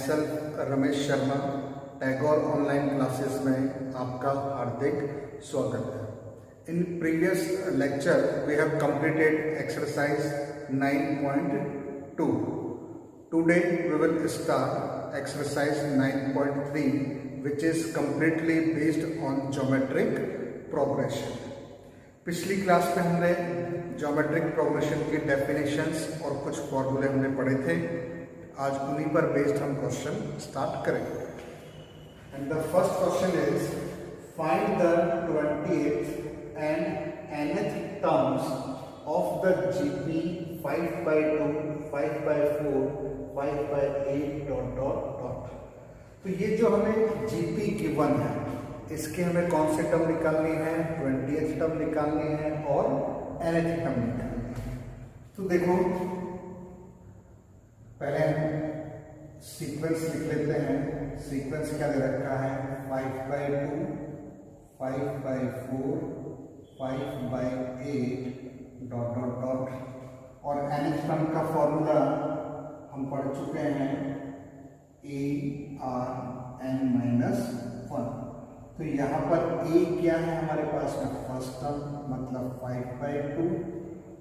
myself Ramesh Sharma, Tagore online classes में आपका हार्दिक स्वागत है। In previous lecture we have completed exercise 9.2. Today we will start exercise 9.3 which is completely based on geometric progression. पिछली class में हमने ज्योमेट्रिक प्रोग्रेशन की डेफिनेशंस और कुछ फॉर्मूले हमने पढ़े थे। आज उन्हीं पर बेस्ड हम क्वेश्चन स्टार्ट करेंगे। And the first question is find the 20th and nth terms of the GP 5/2, 5/4, 5/8 dot dot dot. तो ये जो हमें जीपी गिवन है इसके हमें कौन से टर्म निकालनी है, 20th टर्म निकालनी है और nth टर्म निकालनी है। तो देखो पहले हम सीक्वेंस लिख लेते हैं। सीक्वेंस क्या दे रखा है, 5/2, 5/4, 5/8 डॉट डॉट डॉट। और nth टर्म का फॉर्मूला हम पढ़ चुके हैं, ARn-1। तो यहाँ पर a क्या है हमारे पास में, फर्स्ट टर्म मतलब 5/2,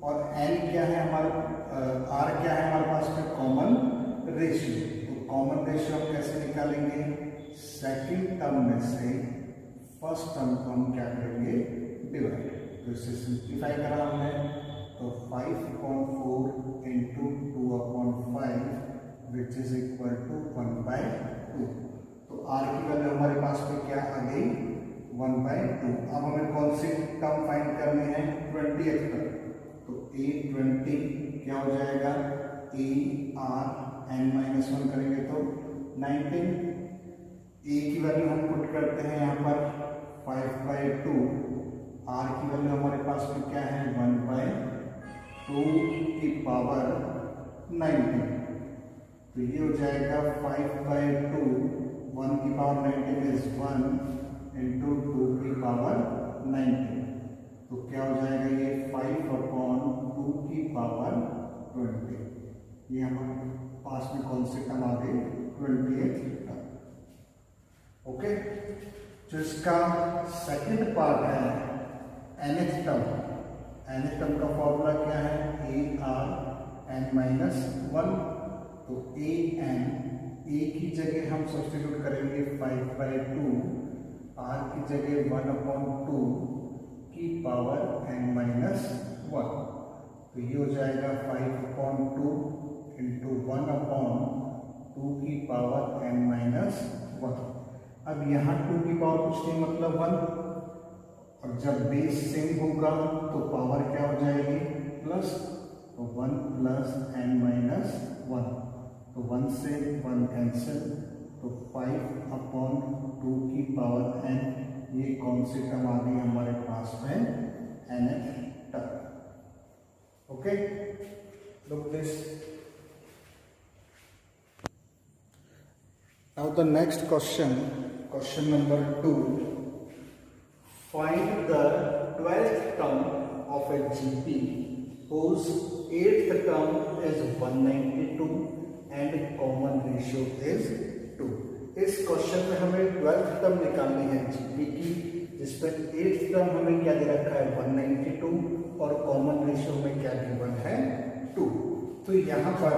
और n क्या है हमारे r क्या है हमारे पास में, कॉमन रेशियो। तो कॉमन रेशियो हम कैसे निकालेंगे, सेकंड टर्म में से फर्स्ट टर्म को हम क्या करेंगे, डिवाइड। तो इसे सिंप्लीफाई करा हमने, तो 5/4 into 2/5 which is equal to 1/2। तो r की वैल्यू हमारे पास में क्या आ गई, 1/2। अब हमें कौन सी टर्म फाइंड करनी है, 20th टर्म। तो A20 क्या हो जाएगा, ARn-1 करेंगे तो 19। A की वैल्यू हम पुट करते हैं यहाँ पर 5/2, R की वैल्यू हमारे पास में क्या है, 1/2 की पावर 19। तो ये हो जाएगा 5/2, 1 की पावर 19 इज 1 इंटू 2 की पावर 19। तो क्या हो जाएगा ये 5/2 की पावर 20। ये हमारे पास में कौन से टर्म आ गए, 20th टर्म। ओके, जो इसका सेकंड पार्ट है nth टर्म। nth टर्म का फॉर्मूला क्या है, ARn-1। तो a की जगह हम सब्स्टिट्यूट करेंगे 5/2, r की जगह 1/2 की पावर n-1। तो ये हो जाएगा 5/2 इंटू 1/2 की पावर n-1। अब यहाँ 2 की पावर कुछ नहीं मतलब 1, और जब बेस सेम होगा तो पावर क्या हो जाएगी, प्लस। तो 1 प्लस n-1, तो 1 से 1 कैंसिल, तो 5/2 की पावर n। ये कौन सी टर्म आ गई हमारे पास में, nth term. Okay, look this. Now the next question, question number 2। Find the 12th term of A GP whose 8th term is 192 and common ratio is 2। इस क्वेश्चन में हमें 12th टर्म निकालनी है जीपी की, जिसमें 8th टर्म हमें क्या दे रखा है, 192, और कॉमन रेशियो में क्या गिवन है, 2। तो यहाँ पर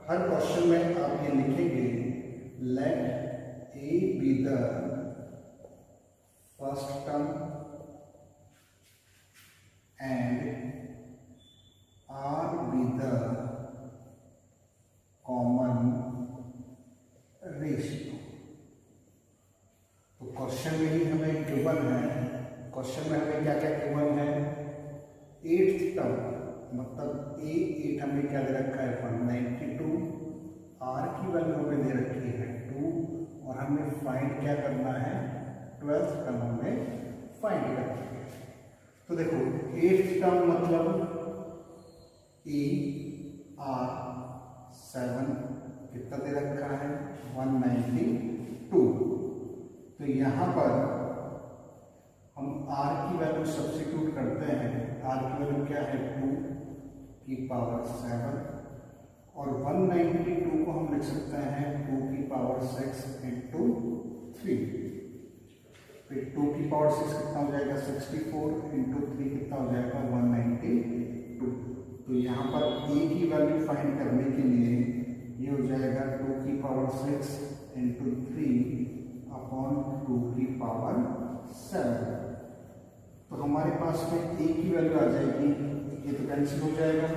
हर क्वेश्चन में आप ये लिखेंगे, let A be the first term and R be the common ratio। तो क्वेश्चन में ही हमें गिवन है, क्वेश्चन में हमें क्या क्या गिवन है, 8th टर्म मतलब A8 हमें क्या दे रखा है, 192, R की वैल्यू हमें दे रखी है 2, और हमें फाइंड क्या करना है, 12th टर्म हमें फाइंड करना है। तो देखो 8th टर्म मतलब AR7 कितना दे रखा है, 192। तो यहाँ पर हम R की वैल्यू सब्स्टिट्यूट करते हैं। R की वैल्यू क्या है, 2 की पावर 7, और 192 को हम लिख सकते हैं 2 की पावर 6 इंटू 3। फिर 2 की पावर 6 कितना हो जाएगा 64 इंटू 3 कितना हो जाएगा 192। तो यहाँ पर ए की वैल्यू फाइंड करने के लिए ये हो जाएगा 2 की पावर 6 इंटू 3 अपॉन 2 की पावर 7। तो हमारे पास में ए की वैल्यू आ जाएगी, ये तो कैंसिल हो जाएगा,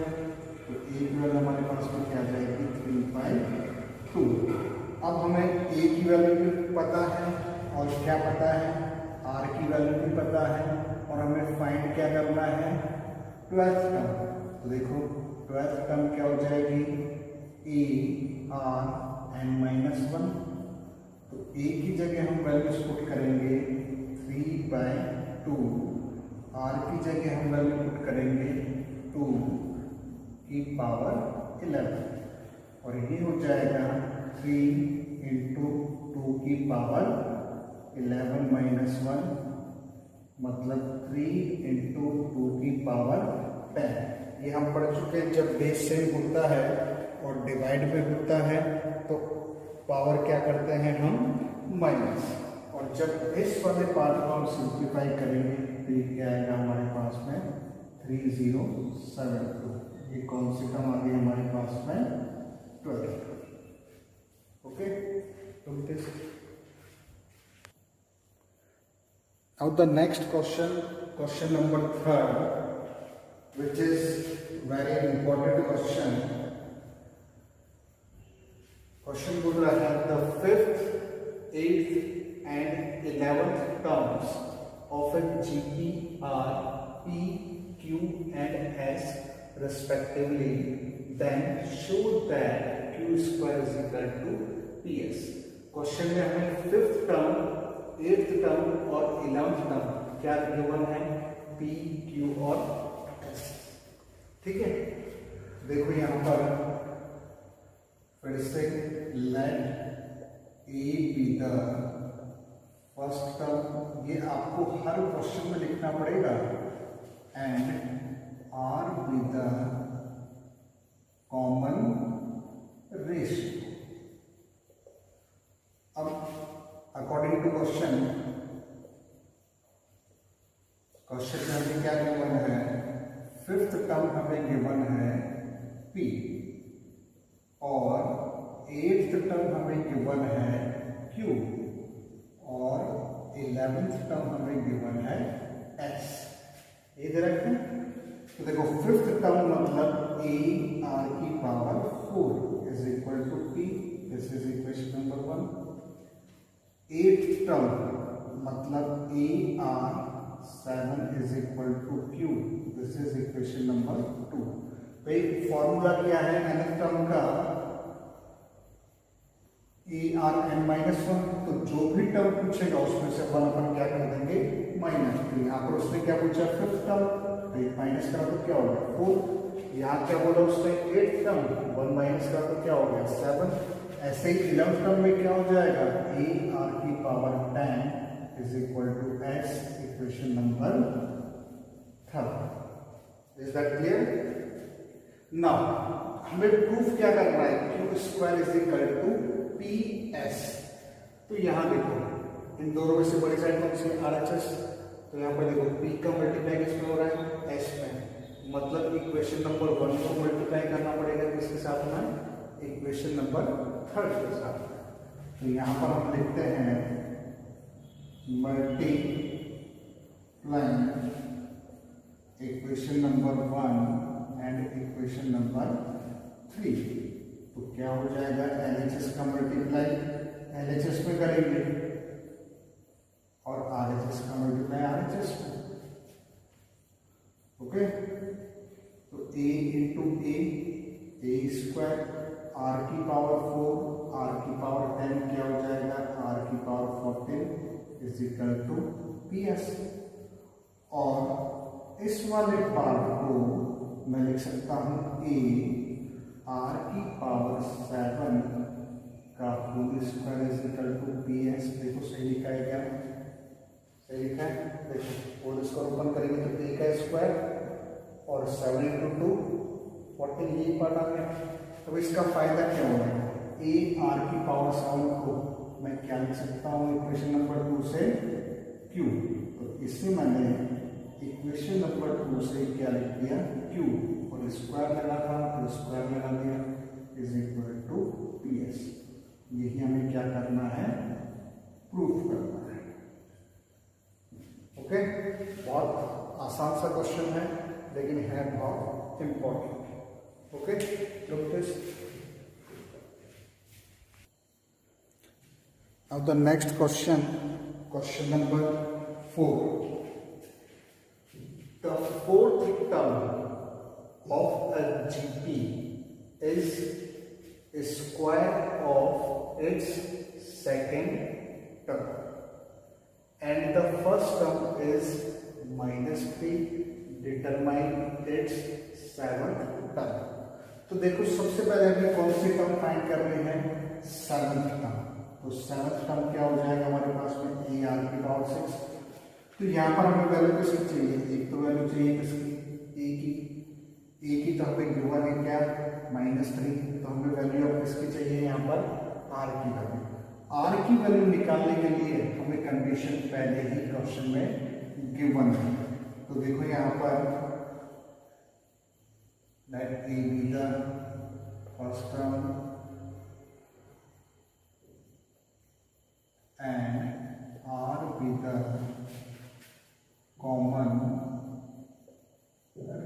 तो ए की वैल्यू हमारे पास में क्या आ जाएगी 3/2। अब हमें ए की वैल्यू भी पता है और क्या पता है, आर की वैल्यू भी पता है, और हमें फाइंड क्या करना है 12th टर्म। तो देखो 12th टर्म क्या हो जाएगी ए आर एन माइनस 1। तो ए की जगह हम वैल्यूज पुट करेंगे 3/2, आर की जगह हम वैल्यू पुट करेंगे 2 की पावर 11, और ये हो जाएगा 3 इंटू 2 की पावर 11 माइनस 1, मतलब 3 इंटू 2 की पावर 10। ये हम पढ़ चुके हैं, जब बेस सेम होता है और डिवाइड में होता है तो पावर क्या करते हैं हम माइनस, और जब इस वाले पार्ट को हम सिंप्लीफाई करेंगे तो ये क्या आएगा हमारे पास में 3072। ये कौन सी टर्म आ गई हमारे पास में 12। ओके, तो this now the next question number 3, which is very important question बोल रहा है the 5th, 8th and 11th terms of a GP are P, Q and S respectively, then show that Q square is equal to PS। Question में हमें 5th term, 8th term और 11th term क्या given है, P, Q और S। ठीक है, देखो यहाँ पर फिर से let A be the first term, ये आपको हर क्वेश्चन में लिखना पड़ेगा, and R be the common ratio. अब अकॉर्डिंग टू क्वेश्चन में हमें क्या गिवन है, 5th टर्म हमें गिवन है P, और 8th टर्म हमें गिवन है Q, और 11th टर्म हमें गिवन है S। ये दे रखते हैं, तो देखो 5th टर्म मतलब a r की power 4 is equal to P, this is equation number 1। 8th term मतलब a r 7 is equal to Q, this is equation number 2। भाई फॉर्मूला क्या है nth टर्म का, ए आर एन माइनस 1, तो जो भी टर्म पूछेगा उसमें से 1 अपन क्या कर देंगे -3। यहाँ पर उसने क्या पूछा 5th टर्म, तो 1 माइनस करा तो क्या हो गया 4। यहाँ क्या बोला उसने 8th टर्म, 1 माइनस करा तो क्या हो गया 7। ऐसे ही 11th टर्म में क्या हो जाएगा, ए आर की power 10 is equal to S, equation number 3। Is that clear? Now हमें प्रूफ क्या करना है, Q square is equal to P S. तो यहां देखो इन दोनों में से बड़ी साइड कौन सी है, RHS। तो यहाँ पर देखो P का मल्टीप्लाई किसमें हो रहा है, S में, मतलब इक्वेशन नंबर 1 को मल्टीप्लाई करना पड़ेगा किसके साथ में, इक्वेशन नंबर 3 के साथ। तो यहाँ पर हम लिखते हैं multiply equation number 1 and equation number 3। तो क्या हो जाएगा, LHS का मल्टीप्लाई LHS में करेंगे और RHS का मल्टीप्लाई RHS में। ओके, तो A into A square, R की पावर 4, R की पावर 10 क्या हो जाएगा, R की power 14 is equal to PS। और इस वाले पार्ट को मैं लिख सकता हूं A आर की पावर 7 का whole square is equal to PS। देखो सही लिखा है क्या, सही लिखा है, देखो होल स्क्वायर ओपन करेंगे तो A का स्क्वायर और 7 इंटू 2 14, यही पार्ट आ गया। अब इसका फायदा क्या होगा, ए आर की पावर 7 को मैं क्या लिख सकता हूँ इक्वेशन नंबर 2 से क्यू, तो इससे मैंने इक्वेशन नंबर 2 से क्या लिख दिया क्यू, और स्क्वायर लगा था तो स्क्वायर लगा दिया, is equal to P S. यही हमें क्या करना है, प्रूफ करना है। ओके, बहुत आसान सा क्वेश्चन है लेकिन है बहुत important. Okay, look this. Now the next question, question number 4। The fourth term of a GP is a square of its second term and the first term is -3. Determine its seventh term। तो देखो सबसे पहले हमें कौन सी term find करनी है, seventh term. तो seventh term क्या हो जाएगा हमारे पास में, ए आर की पावर 6। तो यहाँ पर हमें वैल्यू किसकी चाहिए, एक तो वैल्यू चाहिए किसकी, ए की। ए की तो हमें गिवन है क्या, -3। तो हमें वैल्यू अब किसकी चाहिए यहाँ पर, आर की वैल्यू। आर की वैल्यू निकालने के लिए हमें कंडीशन पहले ही क्वेश्चन में गिवन है। तो देखो यहाँ पर let A be the first term and R be the common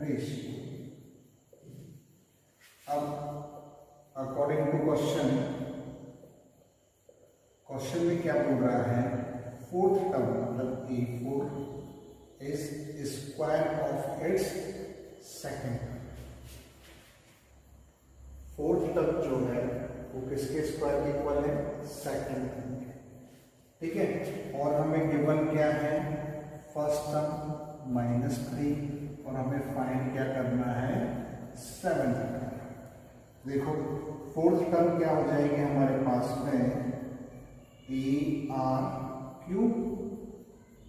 ratio. अब अकॉर्डिंग टू क्वेश्चन में क्या बोल रहा है, फोर्थ टर्म मतलब A4 is square of its second. Fourth term जो है वो किसके स्क्वायर के इक्वल है, सेकंड। ठीक है, और हमें गिवन क्या है, फर्स्ट टर्म -3, और हमें फाइंड क्या करना है, सेवंथ टर्म। देखो फोर्थ टर्म क्या हो जाएगी हमारे पास में, ए आर क्यूब,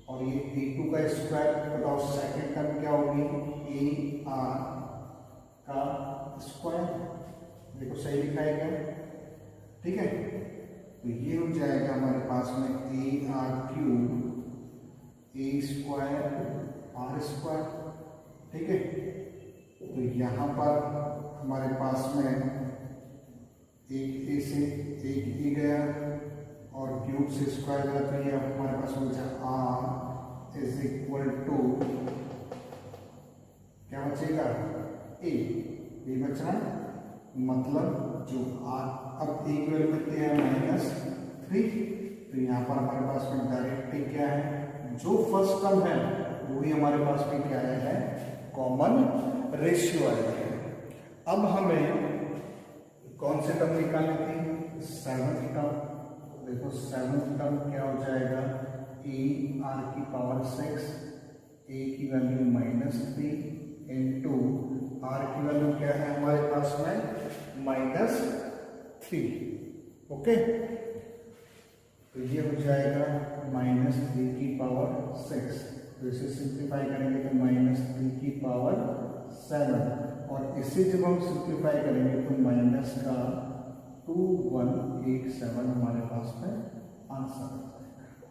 और ये A2 का स्क्वायर बताओ, सेकंड टर्म क्या होगी, ए आर का स्क्वायर। देखो सही लिखा है क्या, ठीक है। तो ये हो जाएगा हमारे पास में A are cube A square R square. ठीक है, तो यहाँ पर हमारे पास में एक ए से एक ई गया और क्यूब से स्क्वायर गया, तो ये हमारे पास हो जाए आर इज इक्वल टू क्या बचेगा, ए बचना, मतलब जो आर अब ए की वैल्यू कितनी है, -3। तो यहाँ पर हमारे पास में डायरेक्ट क्या है, जो फर्स्ट टर्म है वही हमारे पास में क्या है, कॉमन रेशियो आएगा। अब हमें कौन से टर्म निकालनी थी, सेवंथ टर्म। देखो सेवंथ टर्म क्या हो जाएगा, ए आर की पावर 6, ए की वैल्यू -3 इंटू आर की वैल्यू क्या है हमारे पास में, -3। ओके, तो ये हो जाएगा -3 की पावर 6। तो इसे सिंप्लीफाई करेंगे तो -3 की पावर 7, और इसे जब हम सिंप्लीफाई करेंगे तो माइनस का 2187 हमारे पास में आंसर आ जाएगा।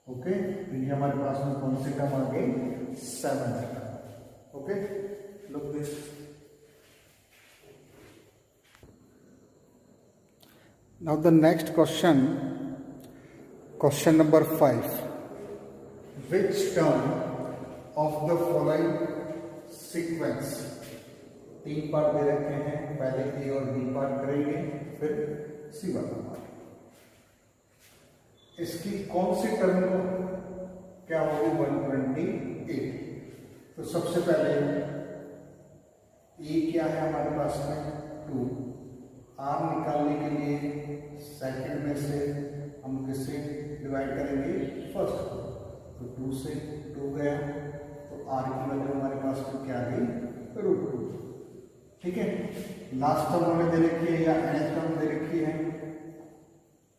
ओके, तो ये हमारे पास में कौन से टर्म आ गए, 7 term. Okay, look this. Now the next question, question number 5। Which term of the following sequence, 3 part दे रखे हैं, पहले ए और बी पार्ट करेंगे फिर सी वाला पार्ट। इसकी कौन सी टर्म क्या होगी, 128। तो सबसे पहले ए क्या है हमारे पास में, 2। आर निकालने के लिए सेकंड में से हम किससे डिवाइड करेंगे, फर्स्ट को। तो 2 से 2 गया, तो आर की वैल्यू हमारे पास में क्या आ गई, √2। ठीक है, लास्ट टर्म हमें दे रखी है या nth टर्म दे रखी है,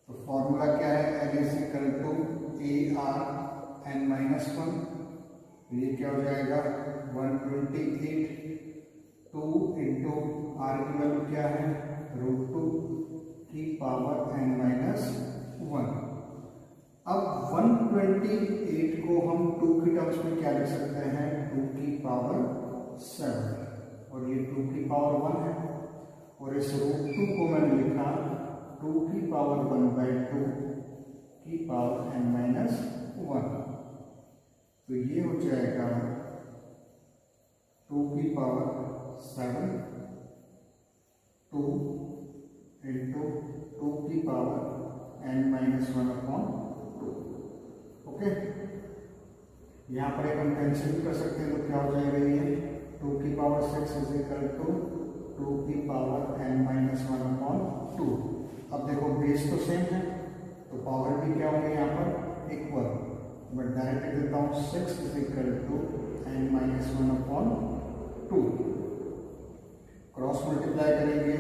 तो फॉर्मूला क्या है, n = ARn-1। ये क्या हो जाएगा, 128 2 इंटू आर की वैल्यू क्या है √2 की पावर n माइनस 1। अब 128 को हम 2 की टर्म्स में क्या लिख सकते हैं 2 की पावर 7 और ये 2 की पावर 1 है और इस √2 को मैंने लिखा 2 की पावर 1/2 की पावर n माइनस 1। तो ये हो जाएगा 2 की पावर 7 2 इंटू 2 की पावर n माइनस 1/2। ओके, यहाँ पर एक हम कैंसिल भी कर सकते हैं तो क्या हो जाएगा ये 2 की पावर 6 इज इक्वल टू 2 की पावर n माइनस 1/2। अब देखो बेस तो सेम है तो पावर भी क्या होंगे यहाँ पर इक्वल। मैं डायरेक्ट लिख देता हूँ 6 is equal to n minus 1/2। Cross multiply करेंगे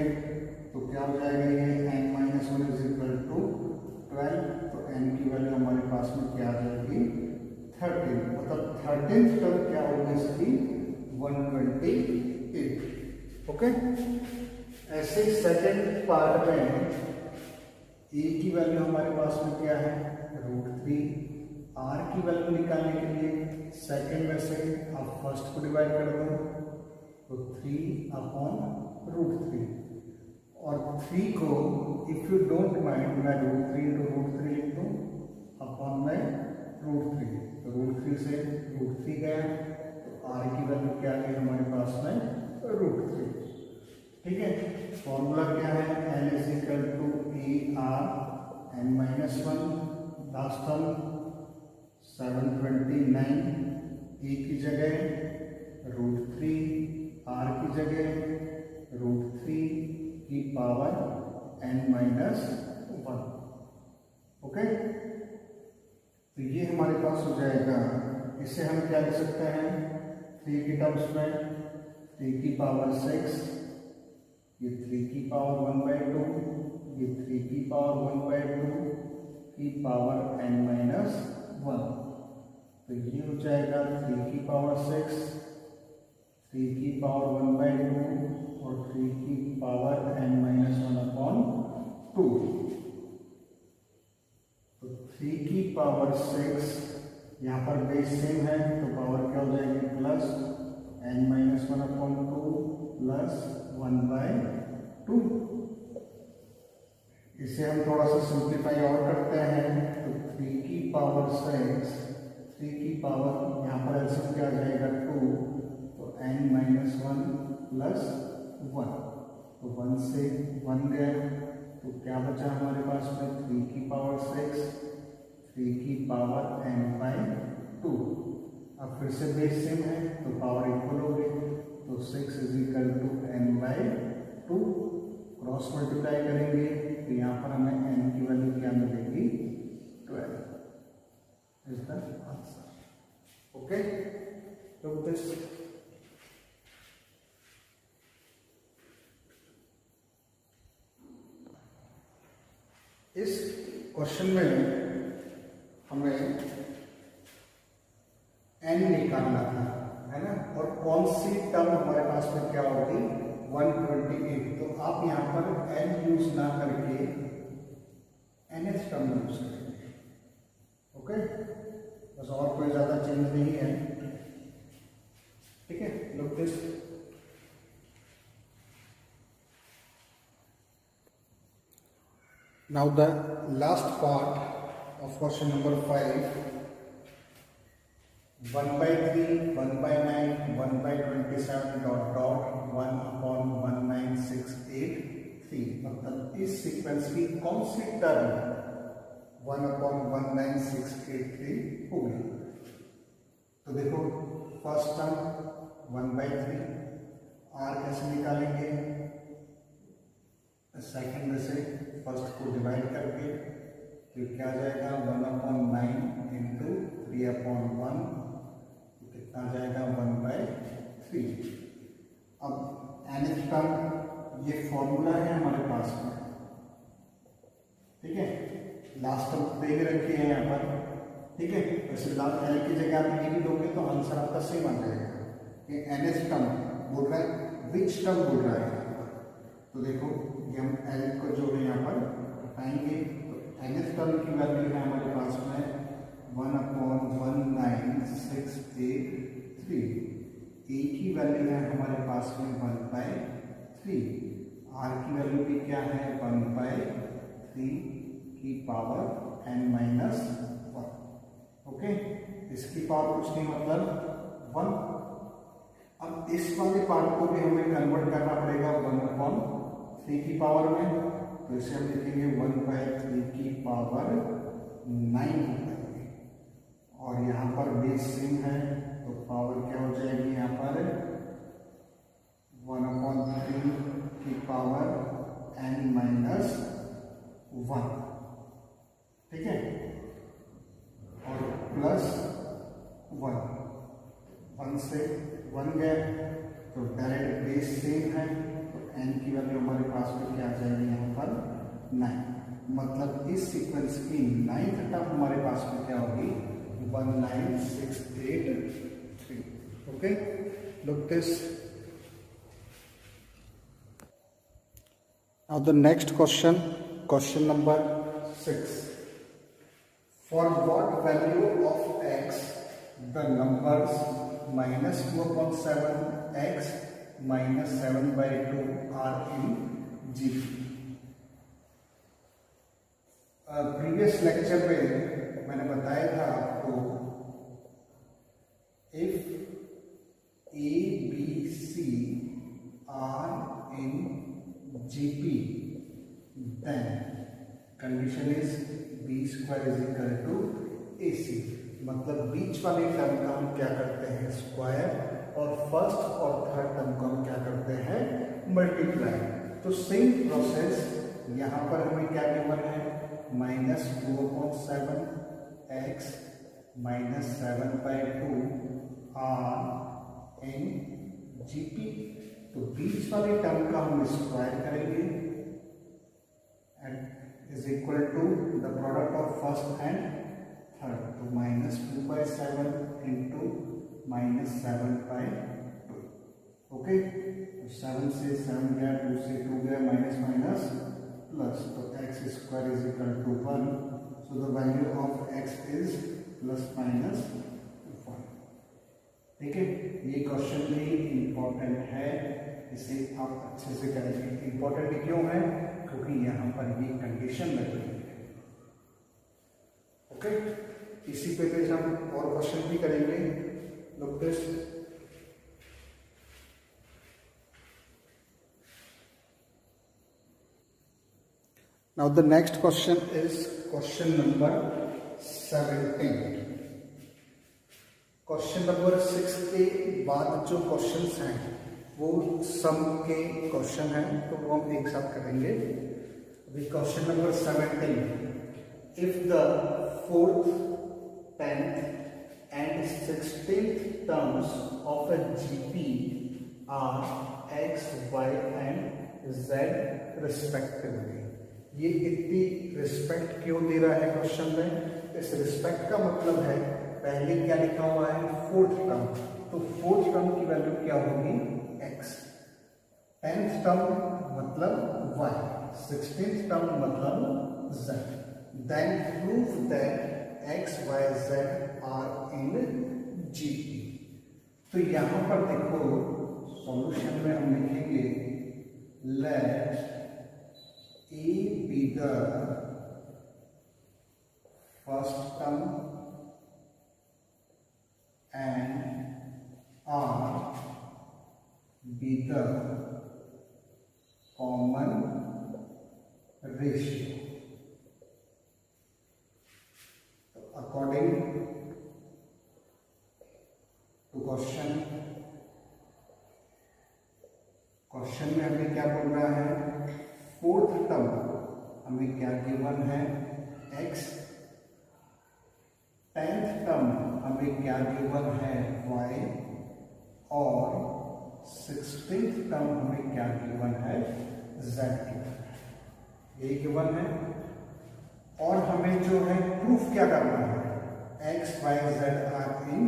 तो क्या हो जाएगा ये n minus 1 is equal to 12। तो n की वैल्यू हमारे पास में क्या आ जाएगी 13। मतलब 13th टर्म क्या होगी इसकी 128। ओके, ऐसे सेकेंड पार्ट में a की वैल्यू हमारे पास में क्या है √3। r की वैल्यू निकालने के लिए सेकेंड में से आप फर्स्ट को डिवाइड कर दो तो 3/√3 और 3 को इफ यू डोंट माइंड मैं √3 into √3 लिख दूँ अपॉन में √3। तो √3 से √3 गया तो r की वैल्यू क्या है हमारे पास में √3। ठीक है, फॉर्मूला क्या है n is equal to AR n minus 1। Last term 729 a की जगह √3 r की जगह √3 की पावर n माइनस 1। ओके, तो ये हमारे पास हो जाएगा। इससे हम क्या लिख सकते हैं 3 की टर्म्स में 3 की पावर 6 ये 3 की पावर 1/2 ये 3 की पावर 1/2 की पावर n माइनस 1। तो ये हो जाएगा 3 की पावर 6 3 की पावर 1/2 और 3 की पावर n माइनस 1/2। तो 3 की पावर 6 यहाँ पर बेस सेम है तो पावर क्या हो जाएगी प्लस n माइनस 1/2 प्लस 1/2। इसे हम थोड़ा सा सिंप्लीफाई और करते हैं तो 3 की पावर 6 3 की पावर यहाँ पर एलसीएम क्या आ जाएगा 2 तो n माइनस 1 प्लस 1। तो 1 से 1 गया तो क्या बचा हमारे पास में 3 की पावर 6 3 की पावर n/2। अब फिर से बेस सेम है तो पावर इक्वल हो गई तो 6 is equal to n/2। Cross multiply करेंगे तो यहाँ पर हमें n की वैल्यू क्या मिलेगी 12 इज द आंसर। ओके, तो दिस इस क्वेश्चन में हमें n निकालना था है ना, और कौन सी टर्म हमारे पास में क्या होगी 128। तो आप यहाँ पर n यूज ना करके nth टर्म यूज करेंगे। ओके, बस और कोई ज्यादा चेंज नहीं है। ठीक है, look this now the last part of question number 5 1/3 1/9 1/27 1/19683। मतलब इस सीक्वेंस की कौन सी टर्म 1/19683 होगी। तो देखो फर्स्ट टर्म 1/3 r कैसे निकालेंगे सेकेंड में से फर्स्ट को डिवाइड करके तो क्या आ जाएगा 1/9 इंटू 3/1 कितना आ जाएगा 1/3। अब nth टर्म ये फॉर्मूला है हमारे पास में। ठीक है, लास्ट टर्म दे के रखी है यहाँ पर। ठीक है, वैसे लास्ट एल की जगह आप ये भी दोगे तो आंसर आपका सेम आ जाएगा। ये nth टर्म बोल रहा है विच टर्म बोल रहा है यहाँ पर। तो देखो ये हम एल को जो है यहाँ पर बताएंगे। तो nth टर्म की वैल्यू है हमारे पास में 1/19683। ए की वैल्यू है हमारे पास में 1/3। आर की वैल्यू भी क्या है 1/3 की पावर n-1। ओके, इसकी पावर कुछ नहीं मतलब 1। अब इस वाले पार्ट को भी हमें कन्वर्ट करना पड़ेगा 1/3 की पावर में। तो इसे हम लिखेंगे 1/3 की पावर 9 हो जाएगी। और यहाँ पर बेस सेम है तो पावर क्या हो जाएगी यहाँ पर 1/3 की पावर n-1। ठीक है, और प्लस 1 से 1 गया तो डायरेक्ट बेस सेम है। तो n की वैल्यू हमारे पास में क्या आ जाएगी यहाँ पर 9। मतलब इस सीक्वेंस की 9th टर्म हमारे पास में क्या होगी 19683। Okay, look this. Now the next question, question number 6। For what value of x the numbers -2/7x -7/2 are in GP? Previous lecture में मैंने बताया था आपको if A, B, C are in GP then condition is b square is equal to AC। मतलब बीच वाले term का हम क्या करते हैं स्क्वायर, और फर्स्ट और थर्ड टर्म को हम क्या करते हैं मल्टीप्लाई। तो सेम प्रोसेस यहाँ पर हमें क्या गिवन है -2/7x -7/2 आर इन GP। तो बीच वाले टर्म का हम स्क्वायर करेंगे and is equal to the product of first and third। तो -2/7 into -7/2। ओके, तो 7 से 7 गया, 2 से 2 गया, माइनस माइनस प्लस। तो x square is equal to 1। So the value of x is ±1। ठीक है, ये क्वेश्चन भी इंपॉर्टेंट है, इसे आप अच्छे से करेंगे। इंपॉर्टेंट क्यों है? क्योंकि यहाँ पर ये कंडीशन लगी है। ओके, इसी पे हम और क्वेश्चन भी करेंगे। Look this. Now the next question is question number 17। Question number 6 के बाद जो क्वेश्चंस हैं वो सम के क्वेश्चन हैं, तो वो हम एक साथ करेंगे। अभी question number 17। If the 4th, 10th and 16th terms of a GP are x, y and z respectively। ये इतनी रिस्पेक्ट क्यों दे रहा है क्वेश्चन में? इस रिस्पेक्ट का मतलब है पहले क्या लिखा हुआ है 4th टर्म, तो 4th टर्म की वैल्यू क्या होगी x, 10th टर्म मतलब y, 16th टर्म मतलब z। Then prove that x, y, z are in GP। तो यहां पर देखो सॉल्यूशन में हम लिखेंगे लेट A be the first term and R be the common ratio। तो according to question में हमें क्या बोल रहा है 4th टर्म हमें क्या गिवन है x, 10th टर्म हमें क्या गिवन है y और 16th टर्म हमें क्या गिवन है z गिवन है। ये गिवन है और हमें जो है प्रूफ क्या करना है x, y, z are in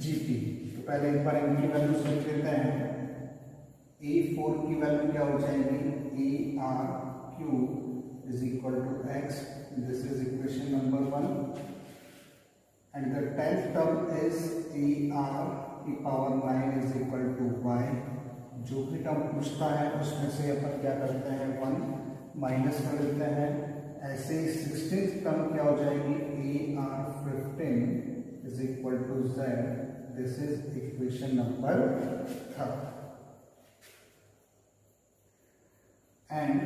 GP। तो पहले एक बार इनकी वैल्यूज लिख लेते हैं। A A4 की वैल्यू क्या हो जाएगी, A R cube is equal to x, this is equation number 1 and the 10th term is a are की power 9 is equal to y. जो भी टर्म पूछता है उसमें से अपन क्या करते हैं 1 माइनस कर देते हैं। ऐसे ही 16th टर्म क्या हो जाएगी, ए R 15 is equal to Z, this is equation number 3 and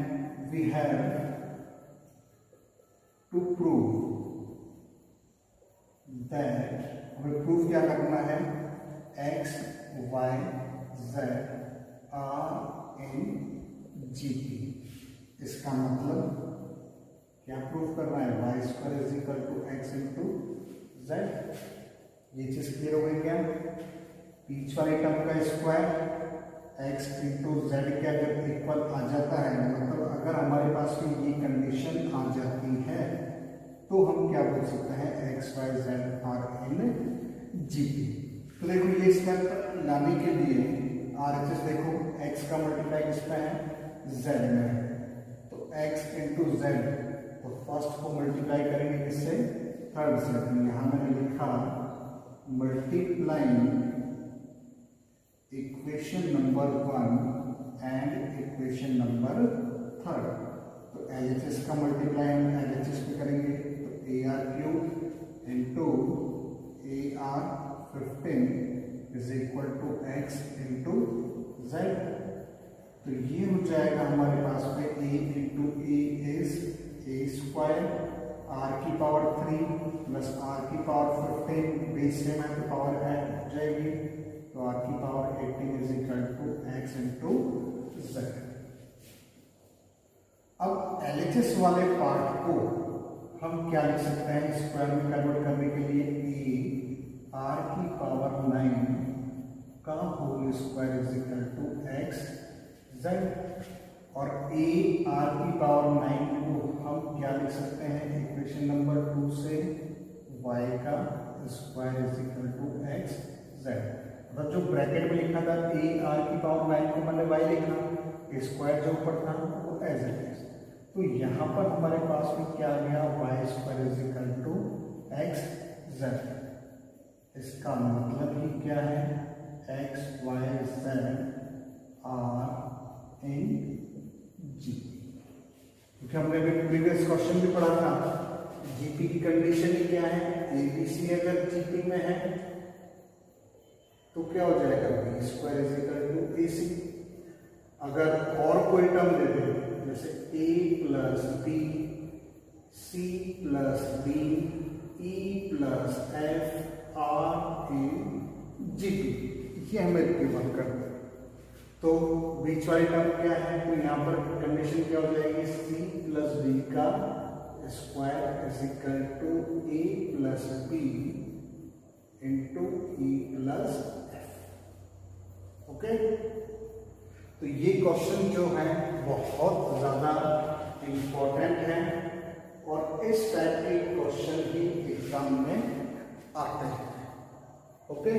we have to prove that, हमें प्रूव क्या करना है, x y z are in G P. इसका मतलब क्या प्रूव करना है, Y square is equal to X into Z. ये चीज क्लियर हो गई क्या, बीच वाले टर्म का स्क्वायर x इंटू जेड के अगर इक्वल आ जाता है, मतलब अगर हमारे पास में ये कंडीशन आ जाती है तो हम क्या बोल सकते हैं, X Y Z are in G P. तो देखो ये स्टेप लाने के लिए RHS देखो x का मल्टीप्लाई किस पे है, z में, तो x इंटू जेड, तो फर्स्ट को मल्टीप्लाई करेंगे किससे, थर्ड से। तो यहाँ मैंने लिखा multiplying equation number 1 and equation number 3। तो LHS का मल्टीप्लाई हम LHS पे करेंगे, तो A are cube into A R 15 is equal to X into Z. तो ये हो जाएगा हमारे पास में a into A is A square, R की पावर 3 प्लस आर की पावर 15, बेस सेम है तो पावर ऐड हो जाएगी, तो आर की power 18 is equal to X into Z. अब एलएचएस वाले पार्ट को हम क्या लिख सकते हैं, स्क्वायर में कन्वर्ट करने के लिए ए आर की पावर 9 का whole square is equal to x Z, और ए आर की पावर 9 को हम क्या लिख सकते हैं, इक्वेशन नंबर 2 से y का square is equal to x Z. मतलब जो ब्रैकेट में लिखा था ए आर की पावर 9 को मैंने y लिखा, स्क्वायर जो ऊपर था वो एज इट इज। तो यहाँ पर हमारे पास में क्या आ गया, y square is equal to x z. इसका मतलब ही क्या है, x Y Z are in G. क्योंकि हमने अभी प्रीवियस क्वेश्चन भी पढ़ा था, जीपी की कंडीशन ही क्या है, एबीसी अगर जीपी में है तो क्या हो जाएगा, b square is equal to a c. अगर और कोई टर्म दे दे, जैसे a plus b, c plus d, e plus f are in G P, ये हमें गिवन कर दे, तो बीच वाली टर्म क्या है, तो यहाँ पर कंडीशन क्या हो जाएगी, सी प्लस डी का square is equal to A plus B into E plus F. Okay, तो ये क्वेश्चन जो है बहुत ज्यादा इंपॉर्टेंट है और इस टाइप के क्वेश्चन ही एग्जाम में आते हैं। Okay,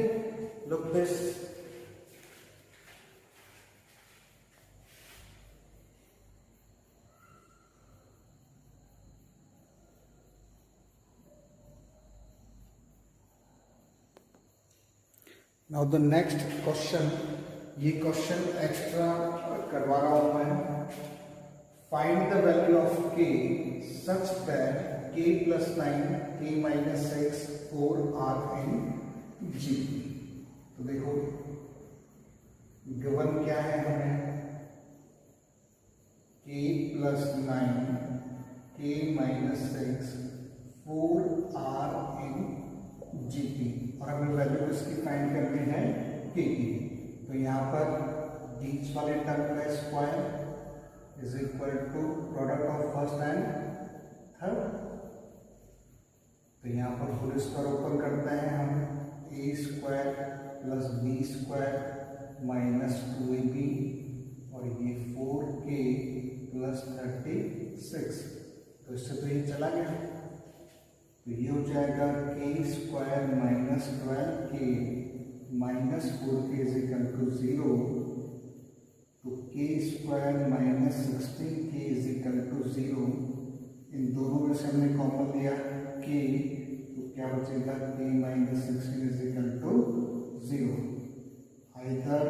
look this, now the next question, ये क्वेश्चन एक्स्ट्रा करवा रहा हूं मैं। फाइंड द वैल्यू ऑफ के सच दैट के plus 9 K minus 6 4 are in जी। तो देखो गिवन क्या है हमें, के plus 9 K minus 6 4 are in G P, और हमें वैल्यू इसकी फाइंड करनी है के की। तो यहाँ पर बीच वाले टर्म का square is equal to product of first and third. तो यहाँ पर होल स्क्वायर ओपन करते हैं हम, a square plus b square minus 2ab, और ये 4k प्लस 36। तो इससे तो ये चला गया, तो ये हो जाएगा K square minus 12k minus 4k is equal to 0, square minus 16k is equal to 0। इन दोनों में से हमने कॉमन लिया k, तो क्या बचेगा k minus 16 is equal to 0। Either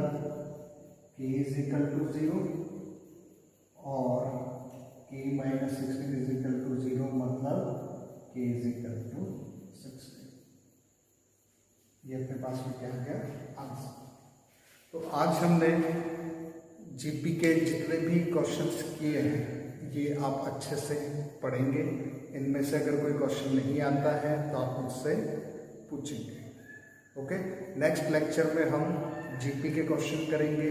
k is equal to 0 और k minus 16 is equal to 0, मतलब k इज इक्वल टू 16। ये अपने पास में क्या गया आंसर। तो आज हमने जीपी के जितने भी क्वेश्चंस किए हैं ये आप अच्छे से पढ़ेंगे। इनमें से अगर कोई क्वेश्चन नहीं आता है तो आप मुझसे पूछेंगे। ओके, नेक्स्ट लेक्चर में हम जीपी के क्वेश्चन करेंगे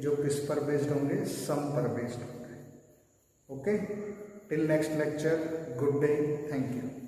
जो किस पर बेस्ड होंगे, सम पर बेस्ड होंगे। Okay, till next lecture, good day, thank you.